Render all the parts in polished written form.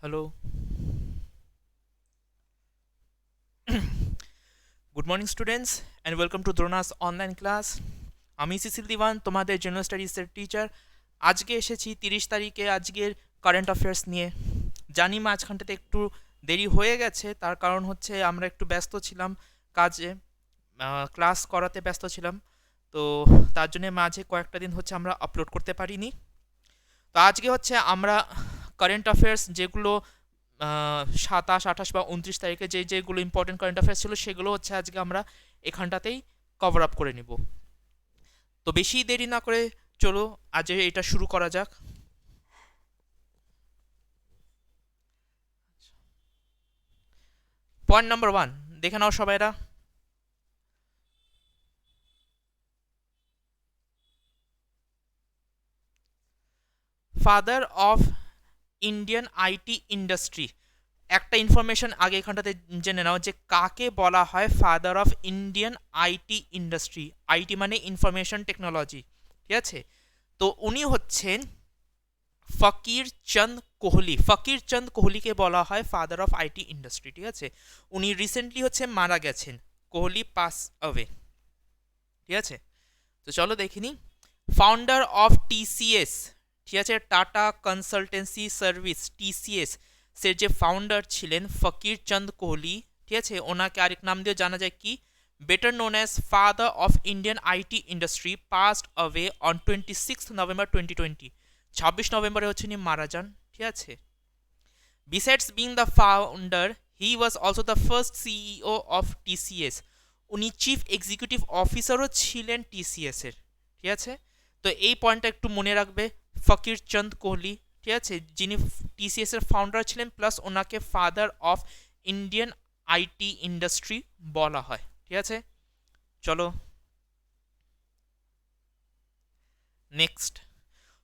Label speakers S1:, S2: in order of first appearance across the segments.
S1: Hello. Good morning students and welcome to Drona's online class. আমি Cecil দিওয়ান তোমাদের general স্টাডিজের teacher. আজকে এসেছি 30 তারিখে আজকের কারেন্ট অ্যাফেয়ার্স নিয়ে। জানি মাঝখানটাতে একটু দেরি হয়ে গেছে, তার কারণ হচ্ছে আমরা একটু ব্যস্ত ছিলাম কাজে, ক্লাস করাতে ব্যস্ত ছিলাম। তো তার জন্য মাঝে কয়েকটা দিন হচ্ছে আমরা আপলোড করতে পারিনি। তো আজকে হচ্ছে আমরা কারেন্ট অ্যাফেয়ার্স যেগুলো 27, 28 বা 29 তারিখে যেগুলো ইম্পর্টেন্ট কারেন্ট অ্যাফেয়ার্স ছিল সেগুলো হচ্ছে আজকে আমরা এখানটাতেই কভার আপ করে নিব। তো বেশি দেরি না করে চলো আজ এটা শুরু করা যাক। পয়েন্ট নাম্বার 1 দেখে নাও সবাইরা। Father of Indian IT industry. একটা ইনফরমেশন আগে এখানটাতে জেনে নাও যে কাকে বলা হয় father of Indian IT industry. IT মানে ইনফরমেশন টেকনোলজি, ঠিক আছে? তো উনি হচ্ছেন ফকির চন্দ কোহলি। ফকির চন্দ কোহলিকে বলা হয় ফাদার অফ আইটি ইন্ডাস্ট্রি, ঠিক আছে? উনি রিসেন্টলি হচ্ছে মারা গেছেন। কোহলি পাস অ্যাওয়ে, ঠিক আছে? তো চলো দেখিনি। ফাউন্ডার অফ টিসিএস, ঠিক আছে, টাটা কনসালটেন্সি সার্ভিস, টিসিএস সে যে ফাউন্ডার ছিলেন ফকির চন্দ কোহলি, ঠিক আছে? ওনাকে আরেক নাম দিয়ে জানা যায় কি, better known as father of Indian IT industry, passed away on 26 November 2020। 26 নভেম্বরে হচ্ছে উনি মারা যান, ঠিক আছে? Besides being the founder, he was also the first CEO of TCS. উনি চিফ এক্সিকিউটিভ অফিসারও ছিলেন টিসিএস এর, ঠিক আছে? তো এই পয়েন্টটা একটু মনে রাখবে। ফকির চন্দ কোহলি, ঠিক আছে, যিনি টিসিএস এর ফাউন্ডার ছিলেন, প্লাস ওনাকে father of Indian IT industry বলা হয়, ঠিক আছে? চলো নেক্সট।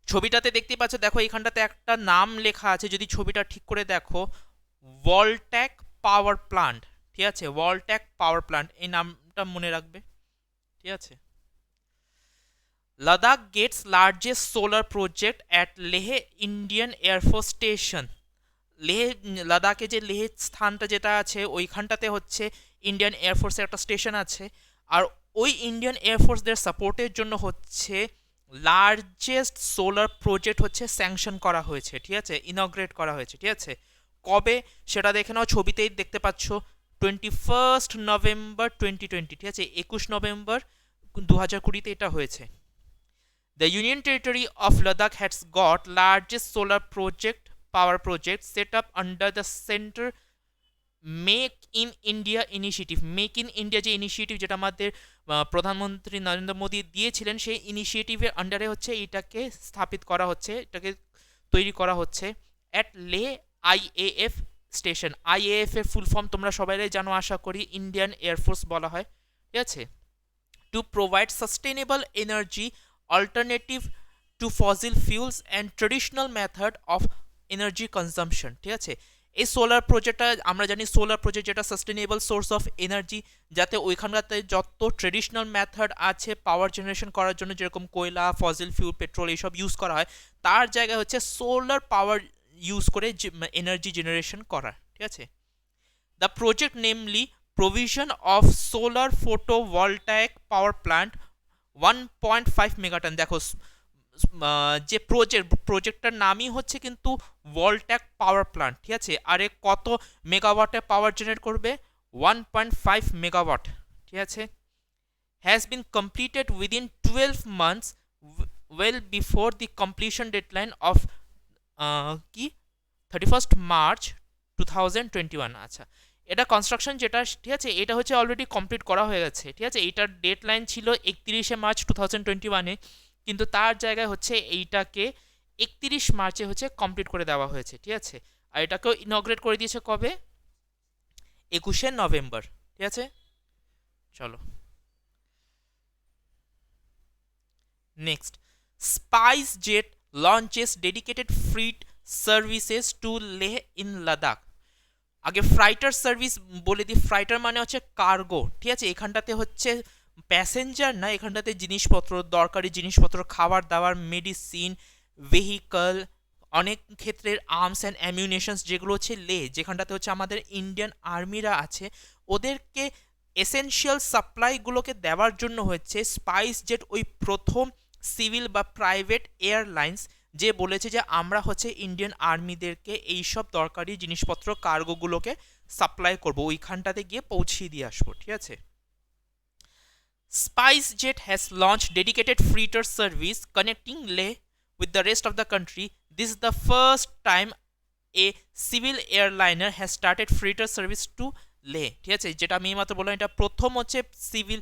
S1: ছবিটাতে দেখতে পাচ্ছ, দেখো এখানটাতে একটা নাম লেখা আছে, যদি ছবিটা ঠিক করে দেখো, ওয়ালট্যাক পাওয়ার প্লান্ট, ঠিক আছে? ওয়ালট্যাক পাওয়ার প্লান্ট, এই নামটা মনে রাখবে, ঠিক আছে? Ladakh gets largest solar project at Leh Indian air force station. Leh, লাদাখে যে লেহ স্থানটা যেটা আছে ওইখানটাতে হচ্ছে ইন্ডিয়ান এয়ারফোর্সের একটা স্টেশন আছে। আর ওই ইন্ডিয়ান এয়ারফোর্সদের সাপোর্টের জন্য হচ্ছে লার্জেস্ট সোলার প্রজেক্ট হচ্ছে স্যাংশন করা হয়েছে, ঠিক আছে? ইনগ্রেট করা হয়েছে, ঠিক আছে? কবে সেটা দেখে নাও, ছবিতেই দেখতে পাচ্ছ, 21 নভেম্বর 2020, ঠিক আছে? 21 নভেম্বর 2020 এটা হয়েছে। The Union Territory of Ladakh has got largest solar power project set up under the Center make in India initiative. Make in India যে ইনিশিয়েটিভ, যেটা আমাদের প্রধানমন্ত্রী নরেন্দ্র মোদী দিয়েছিলেন, সেই ইনিশিয়েটিভের আন্ডারে হচ্ছে এটাকে স্থাপিত করা হচ্ছে, এটাকে তৈরি করা হচ্ছে অ্যাট লে আইএএফ স্টেশন। আইএএফ এর ফুল ফর্ম তোমরা সবাই জানো আশা করি, ইন্ডিয়ান এয়ারফোর্স বলা হয়, ঠিক আছে? To provide sustainable energy alternative to fossil fuels and traditional method of energy consumption, ঠিক আছে? এই সোলার প্রজেক্টটা আমরা জানি, সোলার প্রজেক্ট যেটা সাস্টেনেবল সোর্স অফ এনার্জি, যাতে ওইখানকাতে যত ট্রেডিশনাল মেথড আছে পাওয়ার জেনারেশন করার জন্য, যেরকম কয়লা, ফসিল ফিউল, পেট্রোল এইসব ইউজ করা হয়, তার জায়গায় হচ্ছে সোলার পাওয়ার ইউজ করে এনার্জি জেনারেশন করা, ঠিক আছে? The project namely provision of solar photovoltaic power plant 1.5 megaton. দেখো যে প্রজেক্টটার নামই হচ্ছে কিন্তু ভলট্যাক পাওয়ার প্লান্ট, ঠিক আছে? আরে কত মেগাওয়াটে পাওয়ার জেনারেট করবে? 1.5 মেগাওয়াট, ঠিক আছে? Has been completed within 12 months, well before the completion deadline of কি 31 মার্চ 2021। আচ্ছা, এটা কনস্ট্রাকশন যেটা, ঠিক আছে, এটা হচ্ছে অলরেডি কমপ্লিট করা হয়ে গেছে, ঠিক আছে? এইটার ডেড লাইন ছিল 31 মার্চ 2021, কিন্তু তার জায়গায় হচ্ছে এইটাকে 31 মার্চে হচ্ছে কমপ্লিট করে দেওয়া হয়েছে, ঠিক আছে? আর এটাকেও ইনগ্রেট করে দিয়েছে কবে? 21 নভেম্বর, ঠিক আছে? চলো next. SpiceJet launches dedicated freight services to Leh in Ladakh. আগে ফ্রাইটার সার্ভিস বলে দিই। ফ্রাইটার মানে হচ্ছে কার্গো, ঠিক আছে? এখানটাতে হচ্ছে প্যাসেঞ্জার না, এখানটাতে জিনিসপত্র, দরকারি জিনিসপত্র, খাবার দাবার, মেডিসিন, ভেহিকল, অনেক ক্ষেত্রে আর্মস অ্যান্ড অ্যামিউনেশনস যেগুলো হচ্ছে লে, যেখানটাতে হচ্ছে আমাদের ইন্ডিয়ান আর্মিরা আছে, ওদেরকে এসেনশিয়াল সাপ্লাইগুলোকে দেওয়ার জন্য হচ্ছে স্পাইস জেট ওই প্রথম সিভিল বা প্রাইভেট এয়ারলাইন্স যে বলেছে যে আমরা হচ্ছে ইন্ডিয়ান আর্মিদেরকে এইসব দরকারি জিনিসপত্র কার্গোগুলোকে সাপ্লাই করব, ওইখানটাতে গিয়ে পৌঁছিয়ে দিয়ে আসবো, ঠিক আছে। SpiceJet has launched dedicated freighter service connecting Leh with the rest of the country. This is the first time a civil airliner has started freighter service to Leh, ঠিক আছে, যেটা আমি মাত্র বললাম, এটা প্রথম হচ্ছে সিভিল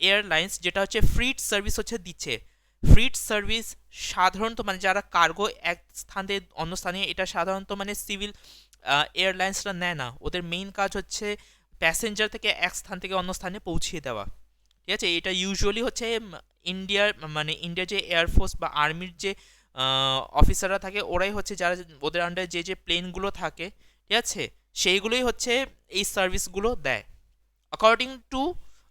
S1: এয়ারলাইন্স যেটা হচ্ছে ফ্রিট সার্ভিস হচ্ছে দিচ্ছে। ফ্রিট সার্ভিস সাধারণত মানে যারা কার্গো এক স্থান থেকে অন্য স্থানে, এটা সাধারণত মানে সিভিল এয়ারলাইন্সরা নেয় না, ওদের মেইন কাজ হচ্ছে প্যাসেঞ্জার থেকে এক স্থান থেকে অন্য স্থানে পৌঁছিয়ে দেওয়া, ঠিক আছে। এটা ইউজুয়ালি হচ্ছে ইন্ডিয়ার মানে ইন্ডিয়ার যে এয়ারফোর্স বা আর্মির যে অফিসাররা থাকে, ওরাই হচ্ছে যারা ওদের আন্ডারে যে যে প্লেনগুলো থাকে, ঠিক আছে, সেইগুলোই হচ্ছে এই সার্ভিসগুলো দেয়।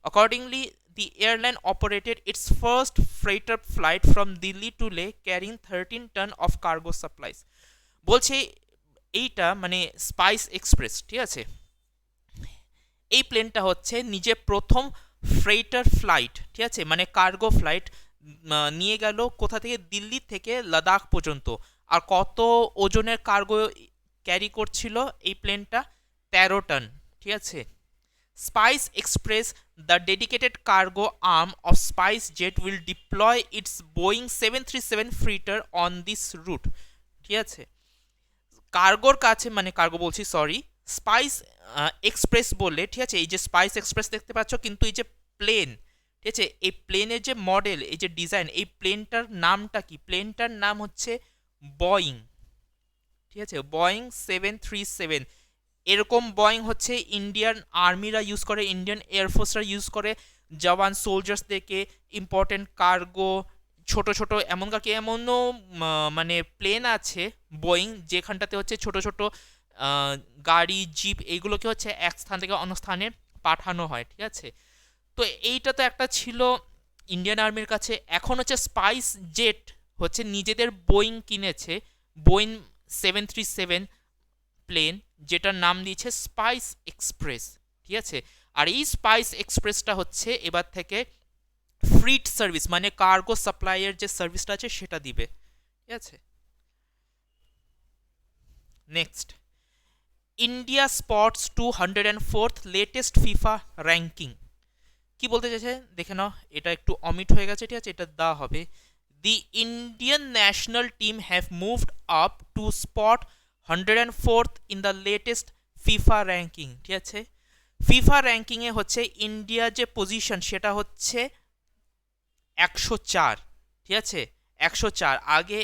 S1: Accordingly, the airline operated its first freighter flight from Delhi to Leh carrying 13 ton of cargo supplies. বলছে এইটা মানে স্পাইস এক্সপ্রেস, ঠিক আছে, এই প্লেনটা হচ্ছে নিজে প্রথম ফ্রেইটার ফ্লাইট, ঠিক আছে, মানে কার্গো ফ্লাইট নিয়ে গেল কোথা থেকে, দিল্লি থেকে লাদাখ পর্যন্ত। আর কত ওজনের কার্গো ক্যারি করছিল এই প্লেনটা? 13 টন, ঠিক আছে। Spice Express, the dedicated cargo arm of SpiceJet, will deploy its Boeing 737 freighter on this route, ঠিক আছে। কার্গোর কাছে মানে কার্গো বলছি সরি, স্পাইস এক্সপ্রেস বলে, ঠিক আছে, এই যে স্পাইস এক্সপ্রেস দেখতে পাচ্ছ, কিন্তু এই যে প্লেন, ঠিক আছে, এই প্লেনের যে মডেল, এই যে ডিজাইন, এই প্লেনটার নামটা কি? প্লেনটার নাম হচ্ছে বয়িং, ঠিক আছে, বয়িং 737। এরকম বয়িং হচ্ছে ইন্ডিয়ান আর্মিরা ইউজ করে, ইন্ডিয়ান এয়ারফোর্সরা ইউজ করে জওয়ান সোলজার্সদেরকে ইম্পর্টেন্ট কার্গো, ছোট ছোট এমনও মানে প্লেন আছে বোয়িং যেখানটাতে হচ্ছে ছোট ছোট গাড়ি, জিপ, এইগুলোকে হচ্ছে এক স্থান থেকে অন্য স্থানে পাঠানো হয়, ঠিক আছে। তো এইটা তো একটা ছিল ইন্ডিয়ান আর্মির কাছে। এখন হচ্ছে স্পাইস জেট হচ্ছে নিজেদের বোয়িং কিনেছে, বোয়িং 737 প্লেন, যেটার নাম দিয়েছে স্পাইস এক্সপ্রেস, ঠিক আছে। আর এই স্পাইস এক্সপ্রেসটা হচ্ছে এবার থেকে ফ্রিট সার্ভিস মানে কার্গো সাপ্লাইয়ের যে সার্ভিসটা আছে সেটা দিবে, ঠিক আছে। Next, India spots 204th latest FIFA ranking. কি বলতে চাইছে দেখে নাও, এটা একটু অমিট হয়ে গেছে, ঠিক আছে, এটা দেওয়া হবে। The Indian national team have moved up to spot 104th in the latest FIFA ranking, ঠিক আছে। ফিফা র্যাঙ্কিংয়ে হচ্ছে ইন্ডিয়ার যে পজিশন সেটা হচ্ছে 104, ঠিক আছে, 104। আগে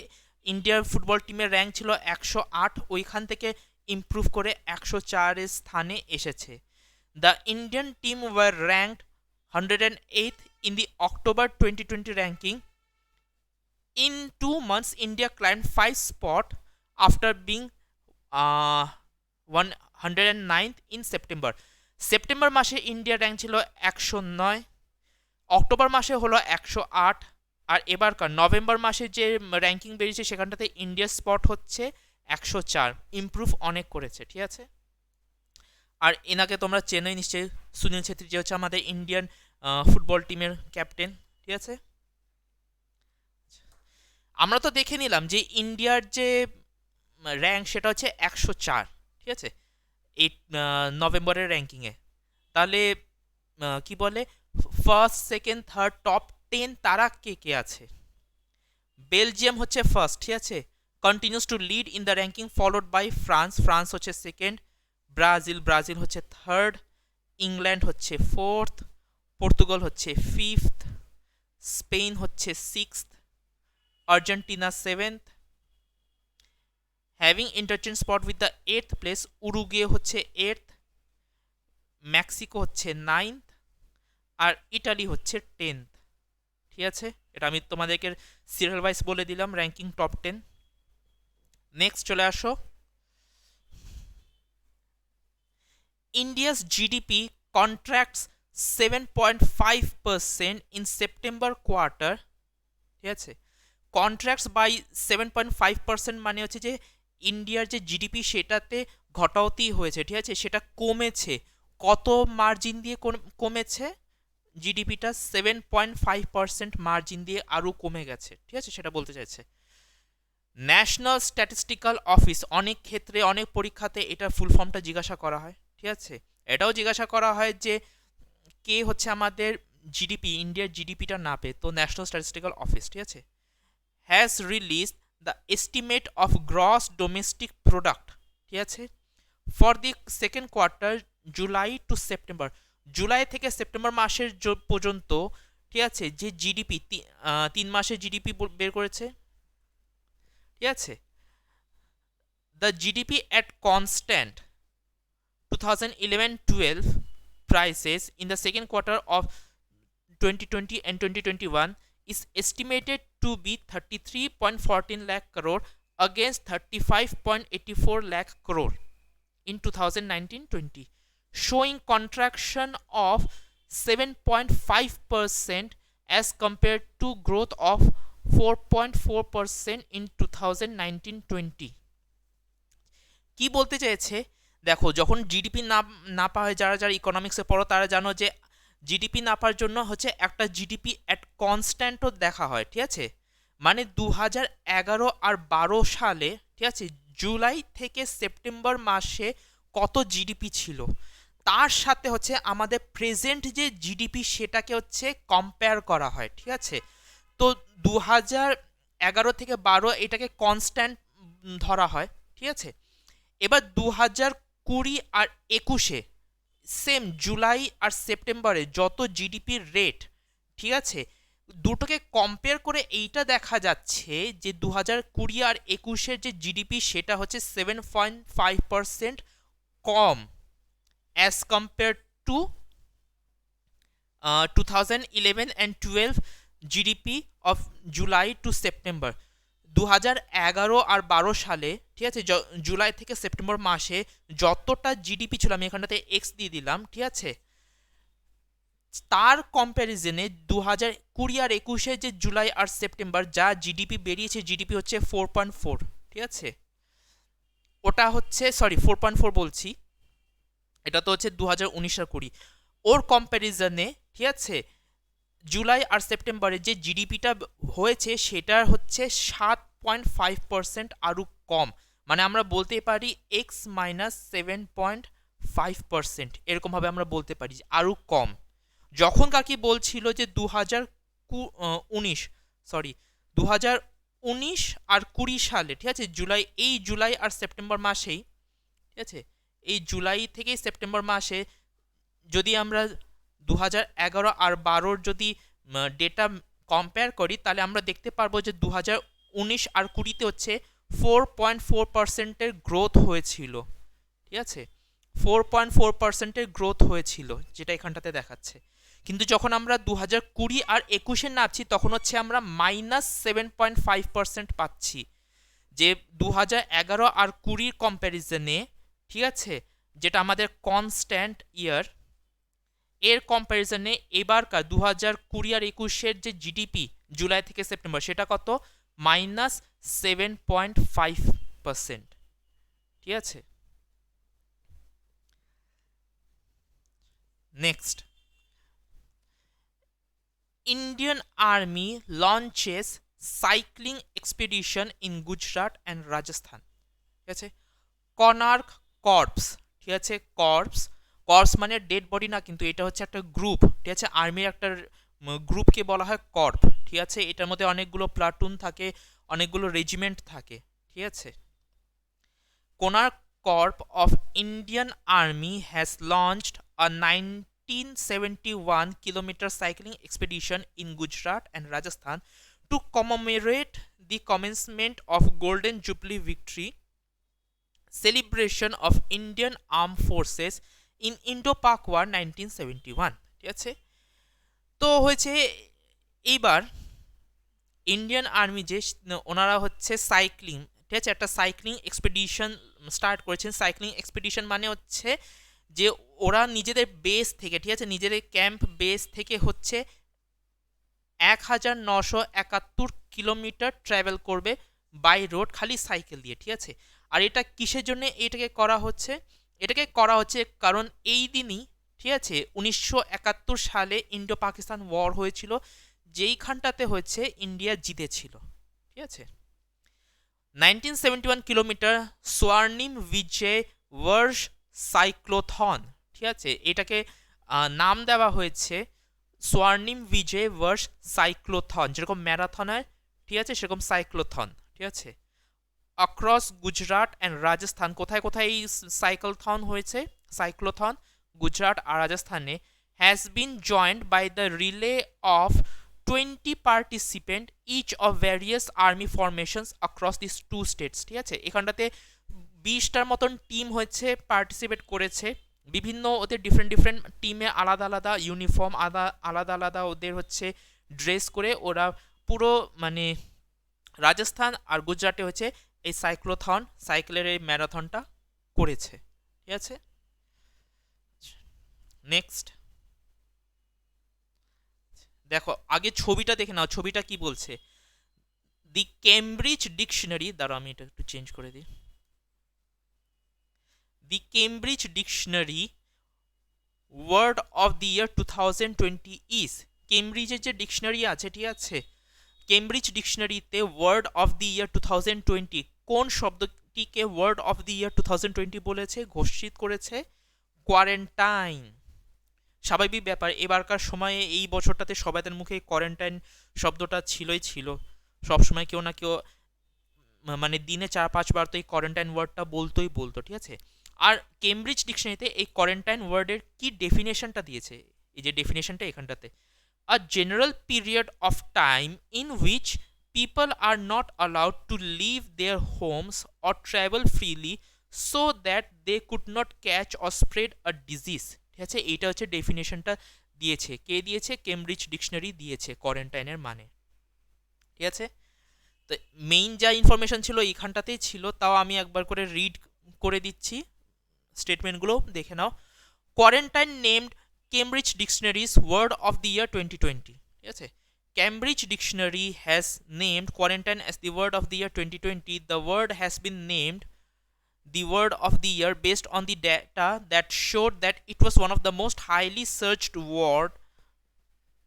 S1: ইন্ডিয়ার ফুটবল টিমের র্যাঙ্ক ছিল 108, ওইখান থেকে ইমপ্রুভ করে 104-এর স্থানে এসেছে। The Indian team were ranked 108th in the October 2020 ranking. In 2 months, India climbed 5 spots after being 109th in September. September মাসে ইন্ডিয়া র্যাঙ্ক ছিল 109, অক্টোবর মাসে হলো 108, আর এবারকার নভেম্বর মাসে যে র্যাঙ্কিং বেরিয়েছে সেখানটাতে ইন্ডিয়ার স্পট হচ্ছে 104, ইমপ্রুভ অনেক করেছে, ঠিক আছে। আর এনাকে তোমরা চেনোই নিশ্চয়ই, সুনীল ছেত্রী, যে হচ্ছে আমাদের ইন্ডিয়ান ফুটবল টিমের ক্যাপ্টেন, ঠিক আছে। আমরা তো দেখে নিলাম যে ইন্ডিয়ার যে র্যাঙ্ক সেটা হচ্ছে 104, ঠিক আছে, এই নভেম্বরের র্যাঙ্কিংয়ে। তাহলে কি বলে, ফার্স্ট, সেকেন্ড, থার্ড, টপ 10 তারা কে কে আছে? বেলজিয়াম হচ্ছে ফার্স্ট, ঠিক আছে, continues to lead in the ranking, followed by France হচ্ছে সেকেন্ড, ব্রাজিল হচ্ছে থার্ড, ইংল্যান্ড হচ্ছে ফোর্থ, পর্তুগাল হচ্ছে ফিফথ, স্পেন হচ্ছে sixth, Argentina seventh, having interchange spot with the 8th place, Uruguay হচ্ছে 8th, মেক্সিকো হচ্ছে 9th, আর Italy হচ্ছে 10th, ঠিক আছে। এটা আমি তোমাদেরকে সিরিয়াল ওয়াইজ বলে দিলাম র্যাঙ্কিং টপ 10। নেক্সট চলে আসো, India's GDP contracts 7.5% in September quarter, ঠিক আছে, কন্ট্রাক্টস বাই 7.5% মানে হচ্ছে যে ইন্ডিয়ার যে জিডিপি সেটাতে ঘটাওতি হয়েছে, ঠিক আছে, সেটা কমেছে। কত মার্জিন দিয়ে কমেছে? জিডিপিটা 7.5% মার্জিন দিয়ে আরও কমে গেছে, ঠিক আছে, সেটা বলতে চাইছে। ন্যাশনাল স্ট্যাটিস্টিক্যাল অফিস, অনেক ক্ষেত্রে অনেক পরীক্ষাতে এটা ফুল ফর্মটা জিজ্ঞাসা করা হয়, ঠিক আছে। এটাও জিজ্ঞাসা করা হয় যে কে হচ্ছে আমাদের জিডিপি, ইন্ডিয়ার জিডিপিটা নাপে, তো ন্যাশনাল স্ট্যাটিস্টিক্যাল অফিস, ঠিক আছে। Has release the estimate of gross domestic product, ঠিক আছে, for the second quarter July to September, July থেকে সেপ্টেম্বর মাসের পর্যন্ত, ঠিক আছে, যে জিডিপি 3 মাসের জিডিপি বের করেছে, ঠিক আছে। The GDP at constant 2011-12 prices in the second quarter of 2020 and 2021 is estimated to be 33.14 lakh crore against 35.84 lakh crore in 2019-20, showing contraction of 7.5% as compared to growth of 4.4% in 2019-20। কি বলতে চেয়েছে দেখো, যখন GDP না পাওয়া, যারা যারা ইকোনমিক্সে পড়ো তারা জানো যে জিডিপি না পাওয়ার জন্য হচ্ছে একটা জিডিপি অ্যাট কনস্ট্যান্টও দেখা হয়, ঠিক আছে। মানে 2011 আর 12 সালে, ঠিক আছে, জুলাই থেকে সেপ্টেম্বর মাসে কত জিডিপি ছিল তার সাথে হচ্ছে আমাদের প্রেজেন্ট যে জিডিপি সেটাকে হচ্ছে কম্পেয়ার করা হয়, ঠিক আছে। তো 2011 থেকে 12 এটাকে কনস্ট্যান্ট ধরা হয়, ঠিক আছে। এবার 2020 আর 21-এ সেম জুলাই আর সেপ্টেম্বরে যত জিডিপির রেট, ঠিক আছে, দুটোকে কম্পেয়ার করে এইটা দেখা যাচ্ছে যে 2020 আর 21-এর যে জিডিপি সেটা হচ্ছে 7.5% কম as compare to 2011 and 12 GDP of July to September. 2011 আর 12 সালে, ঠিক আছে, জুলাই থেকে সেপ্টেম্বর মাসে যতটা জিডিপি ছিল, আমি এখানটাতে এক্স দিয়ে দিলাম, ঠিক আছে, তার কম্প্যারিজনে 2020 আর 21-এ যে জুলাই আর সেপ্টেম্বর যা জিডিপি বেরিয়েছে, জিডিপি হচ্ছে 4.4, ঠিক আছে, ওটা হচ্ছে, সরি 4.4 বলছি, এটা তো হচ্ছে 2019 আর 20, ওর কম্প্যারিজনে, ঠিক আছে, জুলাই আর সেপ্টেম্বরে যে জিডিপিটা হয়েছে সেটা হচ্ছে 7.5% আরও কম। মানে আমরা বলতে পারি এক্স মাইনাস 7.5%, এরকমভাবে আমরা বলতে পারি আরও কম। যখন কাকি বলছিল যে 2019 আর 20 সালে, ঠিক আছে, জুলাই আর সেপ্টেম্বর মাসেই, ঠিক আছে, এই জুলাই থেকে সেপ্টেম্বর মাসে যদি আমরা 2011 আর 12 যদি ডেটা কম্পেয়ার করি তাহলে আমরা দেখতে পারবো যে 2019 আর 20-তে হচ্ছে 4.4%-এর গ্রোথ হয়েছিল, ঠিক আছে, 4.4%-এর গ্রোথ হয়েছিল, যেটা এখানটাতে দেখাচ্ছে। কিন্তু যখন আমরা 2020 আর 21-এ নামছি তখন হচ্ছে আমরা -7.5% পাচ্ছি, যে 2011 আর 20-র কম্প্যারিজনে, ঠিক আছে, যেটা আমাদের কনস্ট্যান্ট ইয়ার, এর কম্প্যারিজনে এবারকার 2020 আর 21-এর যে জিডিপি জুলাই থেকে সেপ্টেম্বর সেটা কত? -7.5%, ঠিক আছে। Next, Indian army launches cycling expedition in Gujarat and Rajasthan, ঠিক আছে। কনার্ক কর্পস, ঠিক আছে, কর্পস মানে ডেড বডি না, কিন্তু এটা হচ্ছে একটা গ্রুপ, ঠিক আছে, আর্মির একটা গ্রুপকে বলা হয় কর্প, ঠিক আছে। এটার মধ্যে অনেকগুলো প্লাটুন থাকে, অনেকগুলো রেজিমেন্ট থাকে, ঠিক আছে। Konark corps of Indian army has launched a 1971 kilometer cycling expedition in Gujarat and Rajasthan to commemorate the commencement of Golden Jubilee Victory celebration of Indian Armed Forces in Indo-Pak War 1971, ঠিক আছে। তো হয়েছে এইবার Indian army যে ওনারা হচ্ছে cycling, ঠিক আছে, একটা সাইক্লিং এক্সপিডিশন স্টার্ট করেছেন। সাইক্লিং এক্সপিডিশন মানে হচ্ছে যে ওরা নিজেদের বেস থেকে, ঠিক আছে, নিজেদের ক্যাম্প বেস থেকে হচ্ছে 1971 কিলোমিটার ট্রাভেল করবে বাই রোড, খালি সাইকেল দিয়ে, ঠিক আছে। আর এটা কিসের জন্য এটাকে করা হচ্ছে? এটাকে করা হচ্ছে কারণ এই দিনই, ঠিক আছে, 1971 সালে ইন্ডো পাকিস্তান ওয়ার হয়েছিল, যেইখানটাতে হচ্ছে ইন্ডিয়া জিতেছিল, ঠিক আছে। 1971 কিলোমিটার স্বর্ণিম বিজয় বর্ষ সাইক্লোথন, ঠিক আছে। এটাকে নাম দেওয়া হয়েছে স্বর্ণিম বিজয় বর্ষ সাইক্লোথন, যেরকম ম্যারাথন হয়, ঠিক আছে, সেরকম সাইক্লোথন, ঠিক আছে। অক্রস গুজরাট অ্যান্ড রাজস্থান, কোথায় কোথায় এই সাইক্লোথন হয়েছে, সাইক্লোথন গুজরাট আর রাজস্থানে, has been joined by the relay of 20 participant each of various army formations across this two states, ঠিক আছে। এখানটাতে 20টার মতন টিম হচ্ছে পার্টিসিপেট করেছে, বিভিন্ন ওদের ডিফারেন্ট ডিফারেন্ট টিমে আলাদা আলাদা ইউনিফর্ম, আলাদা আলাদা ওদের হচ্ছে ড্রেস করে ওরা পুরো মানে রাজস্থান আর গুজরাটে হচ্ছে এই সাইক্লোথন, সাইকেলের এই ম্যারাথনটা করেছে, ঠিক আছে। নেক্সট দেখো, আগে ছবিটা দেখে নাও, ছবিটা কি বলছে। দি কেমব্রিজ ডিকশনারি, দাঁড়াও আমি এটা একটু চেঞ্জ করে দিই। The Cambridge dictionary word of the year 2020 is, কেমব্রিজের যে ডিকশনারি আছে, ঠিক আছে, কেমব্রিজ ডিকশনারিতে ওয়ার্ড অফ দি ইয়ার 2020 কোন শব্দটিকে ওয়ার্ড অফ দি ইয়ার 2020 বলেছে, ঘোষিত করেছে? কোয়ারেন্টাইন। স্বাভাবিক ব্যাপার, এবারকার সময়ে এই বছরটাতে সবাইদের মুখে কোয়ারেন্টাইন শব্দটা ছিলই ছিল, সবসময় কেউ না কেউ মানে দিনে 4-5 বার তো এই কোয়ারেন্টাইন ওয়ার্ডটা বলতো, ঠিক আছে। আর কেমব্রিজ ডিকশনারিতে এই কোয়ারেন্টাইন ওয়ার্ডের কি ডেফিনেশনটা দিয়েছে, এই যে ডেফিনেশনটা এখানটাতে, a general period of time in which people are not allowed to leave their homes or travel freely so that they could not catch or spread a disease, ঠিক আছে। এইটা হচ্ছে ডেফিনেশনটা দিয়েছে, কে দিয়েছে? কেমব্রিজ ডিকশনারি দিয়েছে কোয়ারেন্টাইনের মানে, ঠিক আছে। তো মেইন যা ইনফরমেশন ছিল এইখানটাতেই ছিল, তাও আমি একবার করে রিড করে দিচ্ছি, স্টেটমেন্টগুলো দেখে নাও। Quarantine named Cambridge Dictionary's Word of the Year 2020, ঠিক আছে। Cambridge Dictionary has named quarantine as the word of the year 2020. The word has been named the word of the year based on the data that showed that it was one of the most highly searched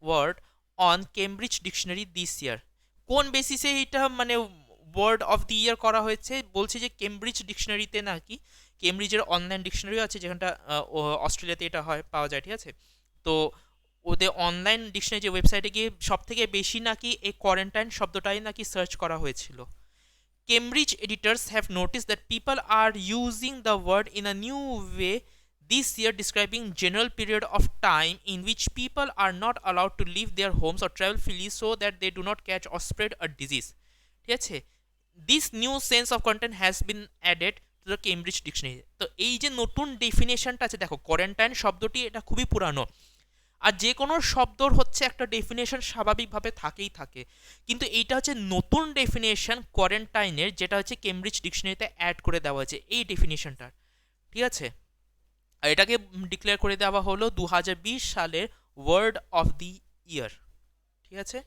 S1: word on Cambridge Dictionary this year. কোন বেসিসে এটা মানে word of the ইয়ার করা হয়েছে? বলছে যে Cambridge ডিকশনারিতে নাকি, কেমব্রিজের online ডিকশনারিও আছে, যেখানটা অস্ট্রেলিয়াতে এটা হয়, পাওয়া যায়, ঠিক আছে। তো ওদের অনলাইন ডিকশনারি যে ওয়েবসাইটে গিয়ে সব থেকে বেশি নাকি এই কোয়ারেন্টাইন শব্দটাই নাকি সার্চ করা হয়েছিল। Cambridge editors have noticed that people are using the word in a new way this year, describing general period of time in which people are not allowed to leave their homes or travel freely so that they do not catch or spread a disease, ঠিক আছে। This new sense of content has been added to the Cambridge Dictionary. তো এই যে নতুন ডেফিনেশনটা আছে, দেখো quarantine শব্দটি এটা খুবই পুরানো, আর যে কোনো শব্দর হচ্ছে একটা ডেফিনেশন স্বাভাবিকভাবে থাকেই থাকে, কিন্তু এইটা হচ্ছে নতুন ডেফিনেশন কোয়ারেন্টাইনের, যেটা হচ্ছে কেমব্রিজ ডিকশনারিতে অ্যাড করে দেওয়া হয়েছে এই ডেফিনেশনটার, ঠিক আছে। আর এটাকে ডিক্লেয়ার করে দেওয়া হলো 2020 সালের ওয়ার্ড অফ দি ইয়ার, ঠিক আছে।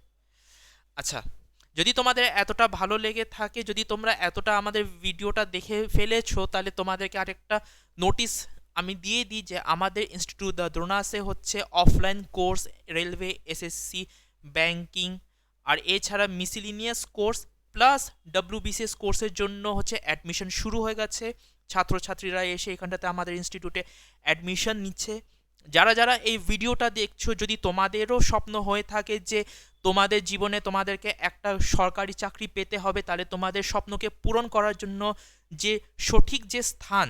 S1: আচ্ছা, যদি তোমাদের এতটা ভালো লেগে থাকে, যদি তোমরা এতটা আমাদের ভিডিওটা দেখে ফেলেছো, তাহলে তোমাদেরকে আরেকটা নোটিস আমি দিয়ে দিই যে আমাদের ইনস্টিটিউট দ্য দ্রোনাসে হচ্ছে offline course, railway, SSC, banking, আর এছাড়া মিসিলিনিয়াস কোর্স প্লাস ডব্লিউবিসিএস কোর্সের জন্য হচ্ছে অ্যাডমিশন শুরু হয়ে গেছে। ছাত্রছাত্রীরা এসে এখানটাতে আমাদের ইনস্টিটিউটে অ্যাডমিশন নিচ্ছে। যারা যারা এই ভিডিওটা দেখছো, যদি তোমাদেরও স্বপ্ন হয়ে থাকে যে তোমাদের জীবনে তোমাদেরকে একটা সরকারি চাকরি পেতে হবে, তাহলে তোমাদের স্বপ্নকে পূরণ করার জন্য যে সঠিক যে স্থান,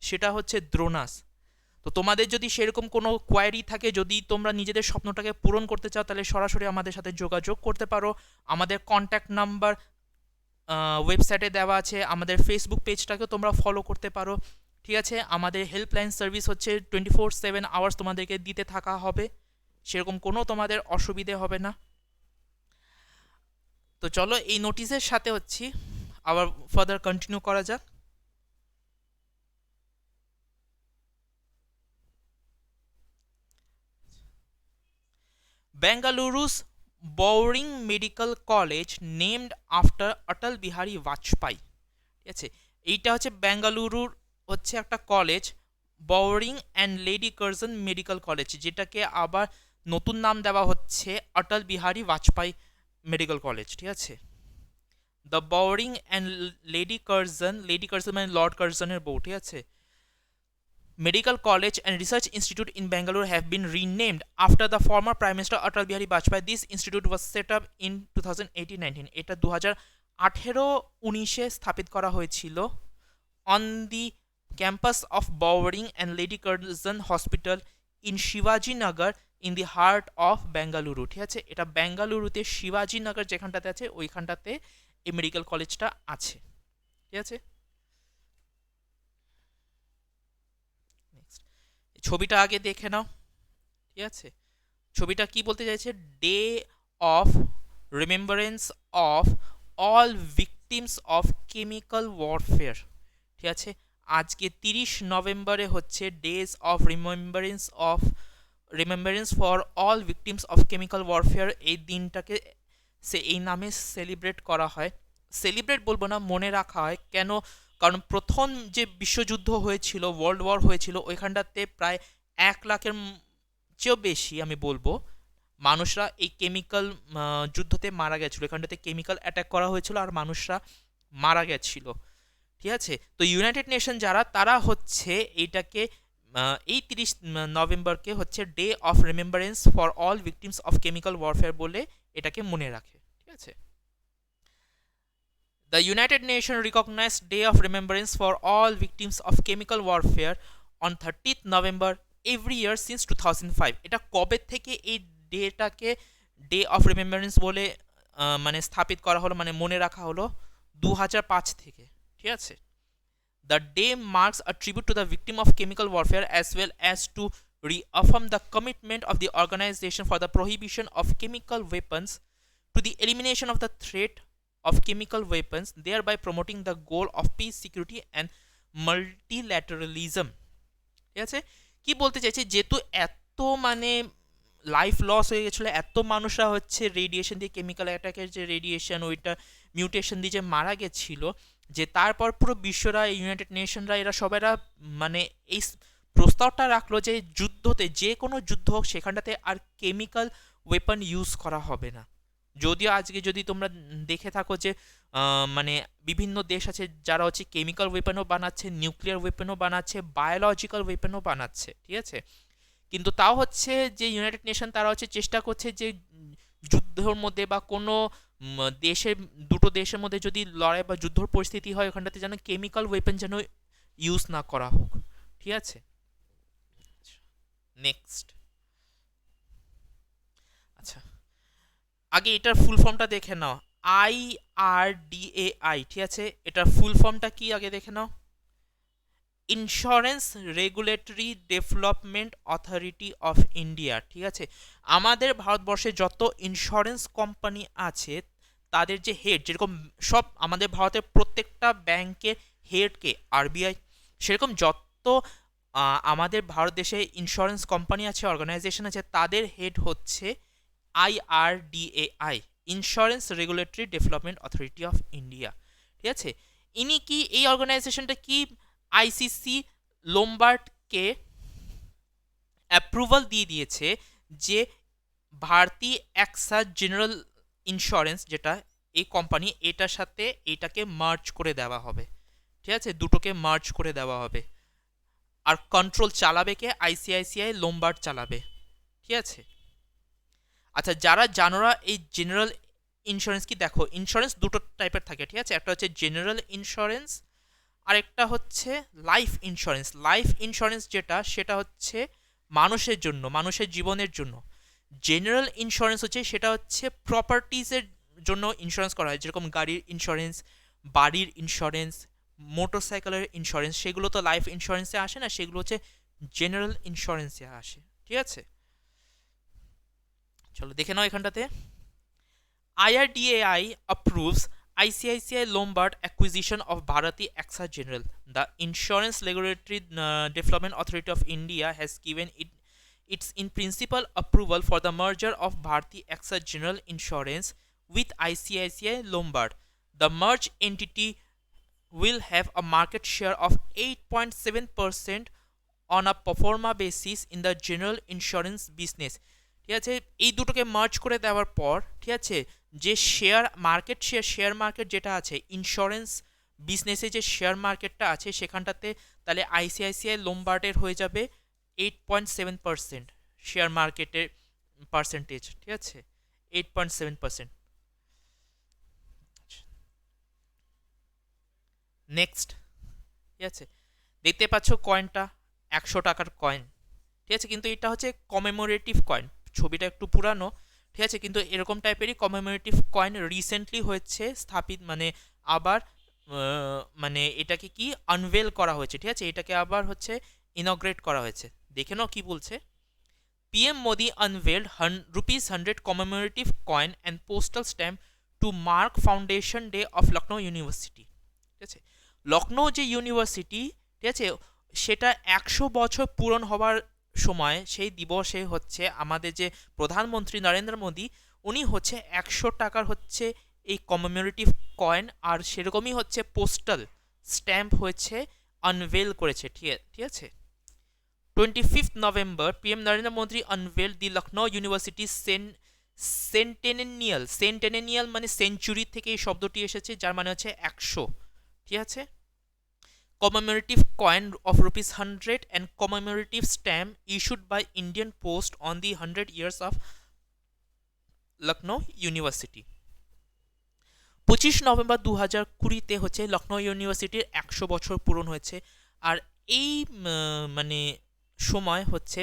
S1: সেটা হচ্ছে দ্রোনাস। তো তোমাদের যদি সেরকম কোনো কোয়ারি থাকে, যদি তোমরা নিজেদের স্বপ্নটাকে পূরণ করতে চাও, তাহলে সরাসরি আমাদের সাথে যোগাযোগ করতে পারো। আমাদের কন্ট্যাক্ট নাম্বার ওয়েবসাইটে দেওয়া আছে, আমাদের ফেসবুক পেজটাকেও তোমরা ফলো করতে পারো, ঠিক আছে। আমাদের হেল্পলাইন সার্ভিস হচ্ছে 24/7 আওয়ার্স তোমাদেরকে দিতে থাকা হবে, সেরকম কোনো তোমাদের অসুবিধে হবে না। তো চলো এই নোটিশের সাথে হচ্ছে আবার ফার্দার কন্টিনিউ করা যাক। Bengaluru's Bowring medical college named after Atal Bihari Vajpayee. ঠিক আছে, এইটা হচ্ছে বেঙ্গালুরুর হচ্ছে একটা college, Bowring and Lady Curzon medical college, যেটাকে আবার নতুন নাম দেওয়া হচ্ছে অটল বিহারী বাজপেয়ী মেডিকেল কলেজ। ঠিক আছে, the Bowring and Lady Curzon মানে লর্ড কার্জনের বউ। ঠিক আছে, Medical College and Research Institute in Bangalore have been renamed after the former Prime Minister Atal Bihari Vajpayee. This institute was set up in 2018-19. এটা 2018-19 স্থাপিত করা হয়েছিল on the campus of Bowring and Lady Curzon Hospital in Shivaji Nagar in the heart of Bengaluru. ঠিক আছে, এটা বেঙ্গালুরুতে শিবাজি নগর যেখানটাতে আছে ওইখানটাতে এই মেডিকেল কলেজটা আছে। ঠিক আছে, ছবিটা আগে দেখে নাও। ঠিক আছে, ছবিটা কি বলতে চাইছে, day of remembrance of all victims of chemical warfare. ঠিক আছে, আজকে 30 নভেম্বরে হচ্ছে days of remembrance for all victims of chemical warfare. এই দিনটাকে এই নামে সেলিব্রেট করা হয়। সেলিব্রেট বলবো না, মনে রাখা হয়। কেন? কারণ প্রথম যে বিশ্বযুদ্ধ হয়েছিল, ওয়ার্ল্ড ওয়ার হয়েছিল, ওইখানটাতে প্রায় 1 লাখের চেয়েও বেশি আমি বলবো মানুষরা এই কেমিক্যাল যুদ্ধতে মারা গেছিলো। এখানটাতে কেমিক্যাল অ্যাটাক করা হয়েছিল আর মানুষরা মারা গেছিল। ঠিক আছে, তো ইউনাইটেড নেশন যারা, তারা হচ্ছে এইটাকে এই 30 নভেম্বরকে হচ্ছে day of remembrance for all victims of chemical warfare বলে এটাকে মনে রাখে। ঠিক আছে, The United Nations recognized Day of Remembrance for all victims of chemical warfare on 30th November every year since 2005. এটা কবে থেকে এই ডেটাকে ডে অফ রিমেম্বারেন্স বলে মানে স্থাপিত করা হলো, মানে মনে রাখা হলো 2005 থেকে। ঠিক আছে, The day marks a tribute to the victim of chemical warfare as well as to reaffirm the commitment of the Organization for the Prohibition of Chemical Weapons to the elimination of the threat of chemical weapons, thereby promoting the goal of peace, security and multilateralism. ঠিক আছে, কি বলতে চাইছি, যেহেতু এত মানে life loss হয়ে গেছিলো, এত মানুষরা হচ্ছে রেডিয়েশন দিয়ে, কেমিক্যাল অ্যাটাকের যে রেডিয়েশন, ওইটা মিউটেশন দিয়ে যে মারা গেছিল, যে তারপর পুরো বিশ্বরা, ইউনাইটেড নেশনরা, এরা সবাইরা মানে এই প্রস্তাবটা রাখলো যে যুদ্ধতে, যে কোনো যুদ্ধ হোক, সেখানটাতে আর কেমিক্যাল ওয়েপন ইউজ করা হবে না। যদিও আজকে যদি তোমরা দেখে থাকো যে মানে বিভিন্ন দেশ আছে যারা হচ্ছে কেমিক্যাল ওয়েপনও বানাচ্ছে, নিউক্লিয়ার ওয়েপনও বানাচ্ছে, বায়োলজিক্যাল ওয়েপনও বানাচ্ছে। ঠিক আছে, কিন্তু তাও হচ্ছে যে ইউনাইটেড নেশন তারা হচ্ছে চেষ্টা করছে যে যুদ্ধের মধ্যে বা কোনো দেশের, দুটো দেশের মধ্যে যদি লড়াই বা যুদ্ধর পরিস্থিতি হয়, ওখানটাতে যেন কেমিক্যাল ওয়েপন যেন ইউজ না করা হোক। ঠিক আছে, নেক্সট। আচ্ছা, আগে এটার ফুল ফর্মটা দেখে নাও, IRDAI। ঠিক আছে, এটার ফুল ফর্মটা কি আগে দেখে নাও, insurance regulatory development authority of India. ঠিক আছে, আমাদের ভারতবর্ষে যত ইন্স্যুরেন্স কোম্পানি আছে তাদের যে হেড, যেরকম সব আমাদের ভারতের প্রত্যেকটা ব্যাংকের হেডকে RBI, সেরকম যত আমাদের ভারত দেশে ইন্স্যুরেন্স কোম্পানি আছে, অর্গানাইজেশন আছে, তাদের হেড হচ্ছে IRDAI, insurance regulatory development authority of India. ঠিক আছে, ইনি কি, এই অর্গানাইজেশনটা কি আইসিসি লোমবার্ডকে অ্যাপ্রুভাল দিয়ে দিয়েছে যে ভারতী অ্যাক্সা জেনারেল ইন্স্যুরেন্স, যেটা এই কোম্পানি, এটার সাথে এটাকে মার্জ করে দেওয়া হবে। ঠিক আছে, দুটোকে মার্জ করে দেওয়া হবে। আর কন্ট্রোল চালাবে কে? ICICI লোমবার্ড চালাবে। ঠিক আছে, আচ্ছা, যারা জানোরা এই জেনারেল ইন্স্যুরেন্স কি, দেখো ইন্স্যুরেন্স দুটো টাইপের থাকে। ঠিক আছে, একটা হচ্ছে জেনারেল ইন্স্যুরেন্স, আরেকটা হচ্ছে লাইফ ইন্স্যুরেন্স। লাইফ ইন্স্যুরেন্স যেটা, সেটা হচ্ছে মানুষের জন্য, মানুষের জীবনের জন্য। জেনারেল ইন্স্যুরেন্স হচ্ছে, সেটা হচ্ছে প্রপার্টিজের জন্য ইন্স্যুরেন্স করা হয়, যেরকম গাড়ির ইন্স্যুরেন্স, বাড়ির ইন্স্যুরেন্স, মোটরসাইকেলের ইন্স্যুরেন্স, সেগুলো তো লাইফ ইন্স্যুরেন্সে আসে না, সেগুলো হচ্ছে জেনারেল ইন্স্যুরেন্সে আসে। ঠিক আছে, চলো দেখে নাও এখানটাতে, IRDAI approves ICICI Lombard acquisition of Bharati AXA General. The Insurance Regulatory Development Authority of India has given its in principle approval for the merger of Bharti AXA General Insurance with ICICI Lombard. The merged entity will have a market share of 8.7% on a pro forma basis in the general insurance business. ঠিক আছে, এই দুটোকে merge করে দেওয়ার পর ঠিক আছে যে শেয়ার মার্কেট যেটা আছে ইন্স্যুরেন্স বিজনেসে যে শেয়ার মার্কেটটা আছে সেখানটাতে তাহলে আইসিআইসিআই লোমবার্ডের হয়ে যাবে 8.7% শেয়ার মার্কেটের পার্সেন্টেজ। ঠিক আছে, 8.7%। নেক্সট, ঠিক আছে, দেখতে পাচ্ছ কয়েনটা 100 টাকার কয়েন। ঠিক আছে, কিন্তু এটা হচ্ছে কমেমোরেটিভ কয়েন, ছবিটা একটু পুরানো। ঠিক আছে, কিন্তু এরকম টাইপেরই কমেমোরেটিভ কয়েন রিসেন্টলি হয়েছে স্থাপিত, মানে আবার মানে এটাকে কি আনভেল করা হয়েছে। ঠিক আছে, এটাকে আবার হচ্ছে ইনগ্রেট করা হয়েছে। দেখে নাও কি বলছে। PM Modi unveiled ₹100 commemorative coin and postal stamp to mark Foundation Day of Lucknow University. ঠিক আছে, লখনৌ যে ইউনিভার্সিটি, ঠিক আছে, সেটা 100 বছর পূরণ হওয়ার সময় সেই দিবসে হচ্ছে আমাদের যে প্রধানমন্ত্রী নরেন্দ্র মোদী উনি হচ্ছে 100 টাকার হচ্ছে এই কমেমোরেটিভ কয়েন আর সেরকমই হচ্ছে পোস্টাল স্ট্যাম্প হয়েছে আনভেল করেছে। ঠিক আছে, 25th November, PM Narendra Modi unveiled the Lucknow University centennial মানে সেঞ্চুরি থেকে এই শব্দটি এসেছে, যার মানে হচ্ছে 100। ঠিক আছে, commemorative coin of ₹100 and commemorative stamp issued by Indian Post on the 100 years of Lucknow University. 25 November 2020-তে হচ্ছে লখনৌ ইউনিভার্সিটির 100 বছর পূরণ হয়েছে। আর এই মানে সময় হচ্ছে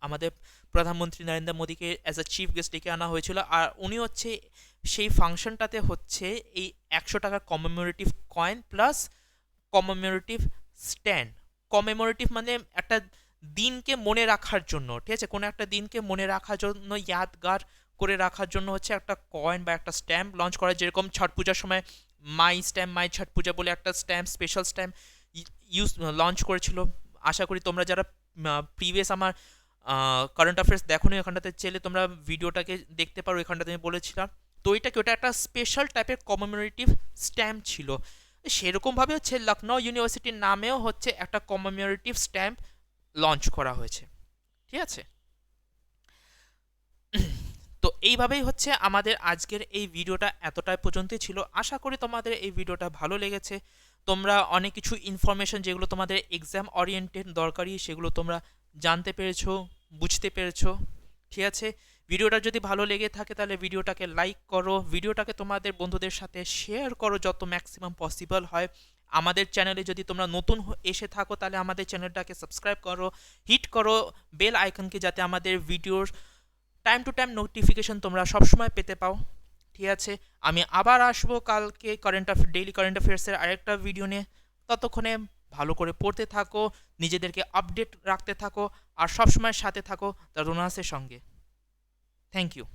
S1: আমাদের প্রধানমন্ত্রী নরেন্দ্র মোদীকে অ্যাজ আ চিফ গেস্ট ডেকে আনা হয়েছিল। আর উনি হচ্ছে সেই ফাংশনটাতে হচ্ছে এই 100 টাকার commemorative coin plus commemorative stand. Commemorative মানে একটা দিনকে মনে রাখার জন্য, ঠিক আছে, কোনো একটা দিনকে মনে রাখার জন্য, ইয়াদগার করে রাখার জন্য হচ্ছে একটা কয়েন বা একটা স্ট্যাম্প লঞ্চ করা। যেরকম ছট পূজার সময় মাই ছট পূজা বলে একটা স্ট্যাম্প, স্পেশাল স্ট্যাম্প লঞ্চ করেছিল। আশা করি তোমরা যারা প্রিভিয়াস আমার কারেন্ট অ্যাফেয়ার্স দেখো নি, ওখানটাতে চেলে তোমরা ভিডিওটাকে দেখতে পারো, এখানটাতে আমি বলেছিলাম। তো ওটা একটা স্পেশাল টাইপের কমেমোরেটিভ স্ট্যাম্প ছিল। সেরকমভাবে হচ্ছে লখনৌ ইউনিভার্সিটির নামেও হচ্ছে একটা কমেমোরেটিভ স্ট্যাম্প লঞ্চ করা হয়েছে। ঠিক আছে, তো এইভাবেই হচ্ছে আমাদের আজকের এই ভিডিওটা এতটাই পর্যন্তই ছিল। আশা করি তোমাদের এই ভিডিওটা ভালো লেগেছে। তোমরা অনেক কিছু ইনফরমেশন যেগুলো তোমাদের এক্সাম ওরিয়েন্টেড দরকারি সেগুলো তোমরা জানতে পেরেছো, বুঝতে পেরেছো। ঠিক আছে, ভিডিওটা যদি ভালো লেগে থাকে তাহলে ভিডিওটাকে লাইক করো, ভিডিওটাকে তোমাদের বন্ধুদের সাথে শেয়ার করো যত ম্যাক্সিমাম পসিবল হয়। আমাদের চ্যানেলে যদি তোমরা নতুন এসে থাকো তাহলে আমাদের চ্যানেলটাকে সাবস্ক্রাইব করো, হিট করো বেল আইকনকে, যাতে আমাদের ভিডিওর টাইম টু টাইম নোটিফিকেশন তোমরা সবসময় পেতে পাও। ঠিক আছে, আমি আবার আসবো কালকে ডেইলি কারেন্ট অ্যাফেয়ার্সের আরেকটা ভিডিও নিয়ে। ততক্ষণে ভালো করে পড়তে থাকো, নিজেদেরকে আপডেট রাখতে থাকো আর সবসময় সাথে থাকো দ্য রোনাসের সঙ্গে। Thank you.